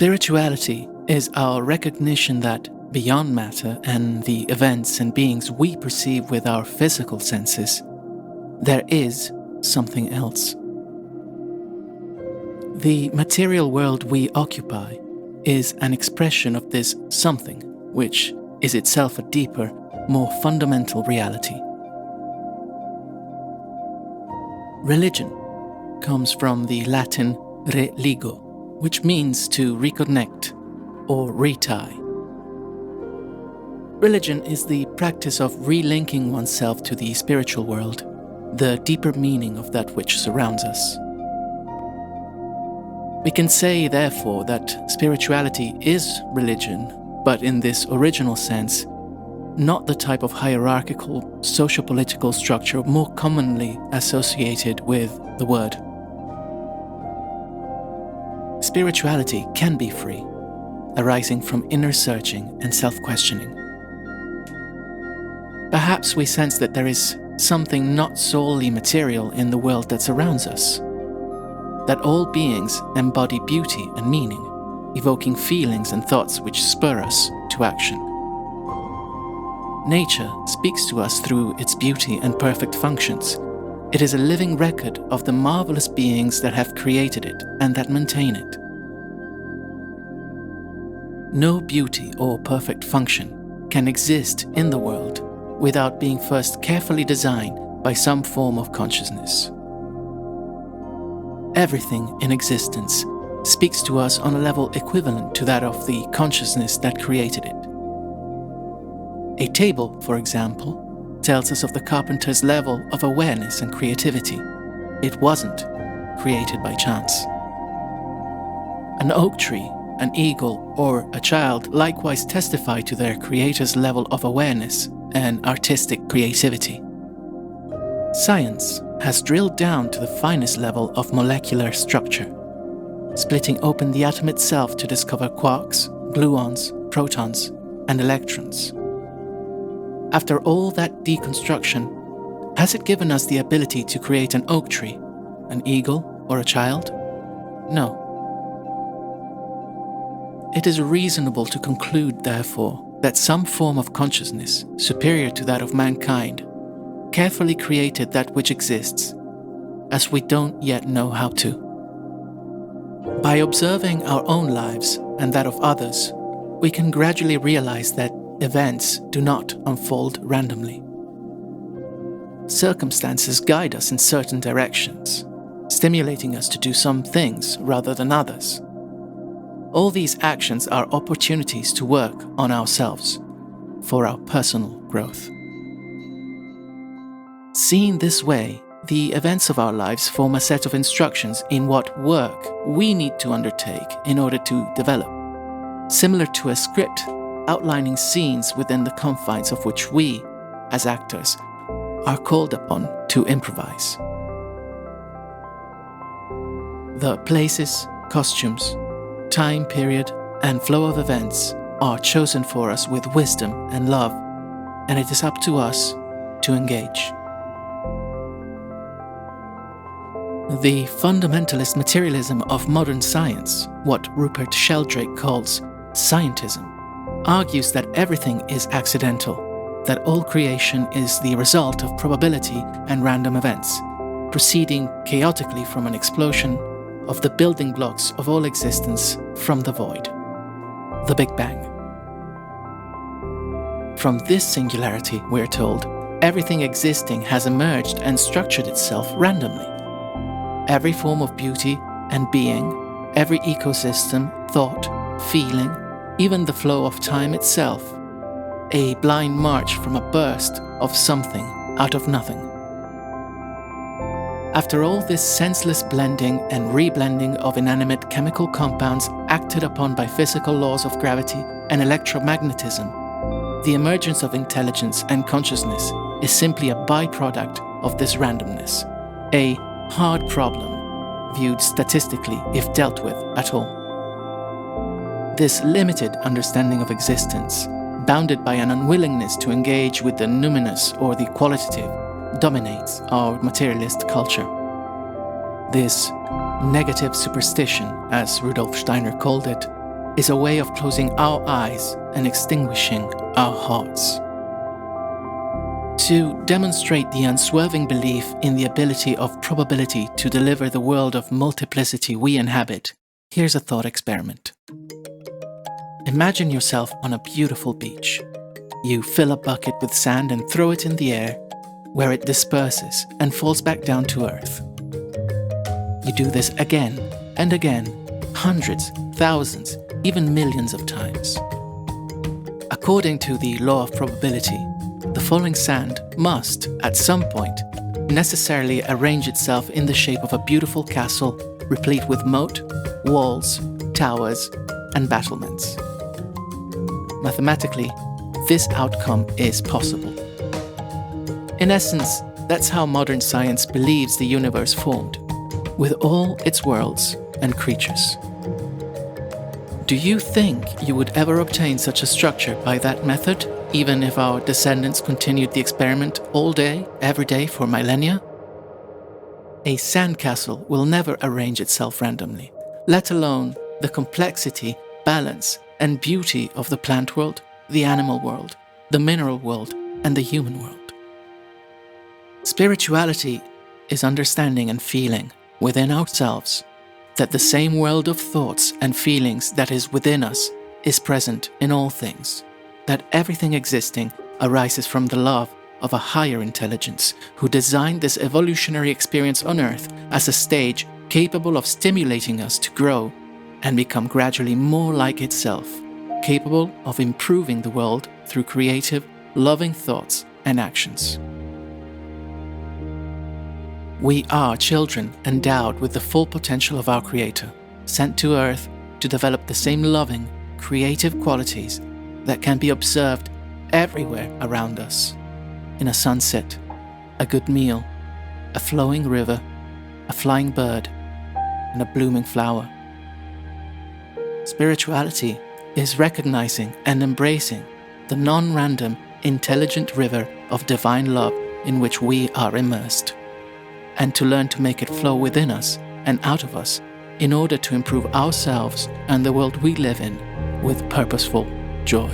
Spirituality is our recognition that beyond matter and the events and beings we perceive with our physical senses, there is something else. The material world we occupy is an expression of this something, which is itself a deeper, more fundamental reality. Religion comes from the Latin religo, which means to reconnect or retie. Religion is the practice of relinking oneself to the spiritual world, the deeper meaning of that which surrounds us. We can say, therefore, that spirituality is religion, but in this original sense, not the type of hierarchical, socio-political structure more commonly associated with the word. Spirituality can be free, arising from inner searching and self-questioning. Perhaps we sense that there is something not solely material in the world that surrounds us, that all beings embody beauty and meaning, evoking feelings and thoughts which spur us to action. Nature speaks to us through its beauty and perfect functions. It is a living record of the marvelous beings that have created it and that maintain it. No beauty or perfect function can exist in the world without being first carefully designed by some form of consciousness. Everything in existence speaks to us on a level equivalent to that of the consciousness that created it. A table, for example, tells us of the carpenter's level of awareness and creativity. It wasn't created by chance. An oak tree, an eagle, or a child likewise testify to their creator's level of awareness and artistic creativity. Science has drilled down to the finest level of molecular structure, splitting open the atom itself to discover quarks, gluons, protons, and electrons. After all that deconstruction, has it given us the ability to create an oak tree, an eagle, or a child? No. It is reasonable to conclude, therefore, that some form of consciousness, superior to that of mankind, carefully created that which exists, as we don't yet know how to. By observing our own lives and that of others, we can gradually realize that events do not unfold randomly. Circumstances guide us in certain directions, stimulating us to do some things rather than others. All these actions are opportunities to work on ourselves for our personal growth. Seen this way, the events of our lives form a set of instructions in what work we need to undertake in order to develop, similar to a script outlining scenes within the confines of which we, as actors, are called upon to improvise. The places, costumes, time period, and flow of events are chosen for us with wisdom and love, and it is up to us to engage. The fundamentalist materialism of modern science, what Rupert Sheldrake calls scientism, argues that everything is accidental, that all creation is the result of probability and random events, proceeding chaotically from an explosion of the building blocks of all existence from the void, the Big Bang. From this singularity, we're told, everything existing has emerged and structured itself randomly. Every form of beauty and being, every ecosystem, thought, feeling, even the flow of time itself, a blind march from a burst of something out of nothing. After all this senseless blending and reblending of inanimate chemical compounds acted upon by physical laws of gravity and electromagnetism, the emergence of intelligence and consciousness is simply a byproduct of this randomness, a hard problem, viewed statistically if dealt with at all. This limited understanding of existence, bounded by an unwillingness to engage with the numinous or the qualitative, dominates our materialist culture. This negative superstition, as Rudolf Steiner called it, is a way of closing our eyes and extinguishing our hearts. To demonstrate the unswerving belief in the ability of probability to deliver the world of multiplicity we inhabit, here's a thought experiment. Imagine yourself on a beautiful beach. You fill a bucket with sand and throw it in the air, where it disperses and falls back down to earth. You do this again and again, hundreds, thousands, even millions of times. According to the law of probability, the falling sand must, at some point, necessarily arrange itself in the shape of a beautiful castle replete with moat, walls, towers, and battlements. Mathematically, this outcome is possible. In essence, that's how modern science believes the universe formed, with all its worlds and creatures. Do you think you would ever obtain such a structure by that method, even if our descendants continued the experiment all day, every day for millennia? A sandcastle will never arrange itself randomly, let alone the complexity, balance, and beauty of the plant world, the animal world, the mineral world, and the human world. Spirituality is understanding and feeling within ourselves that the same world of thoughts and feelings that is within us is present in all things, that everything existing arises from the love of a higher intelligence who designed this evolutionary experience on Earth as a stage capable of stimulating us to grow and become gradually more like itself, capable of improving the world through creative, loving thoughts and actions. We are children endowed with the full potential of our Creator, sent to Earth to develop the same loving, creative qualities that can be observed everywhere around us. In a sunset, a good meal, a flowing river, a flying bird, and a blooming flower. Spirituality is recognizing and embracing the non-random, intelligent river of divine love in which we are immersed, and to learn to make it flow within us and out of us in order to improve ourselves and the world we live in with purposeful joy.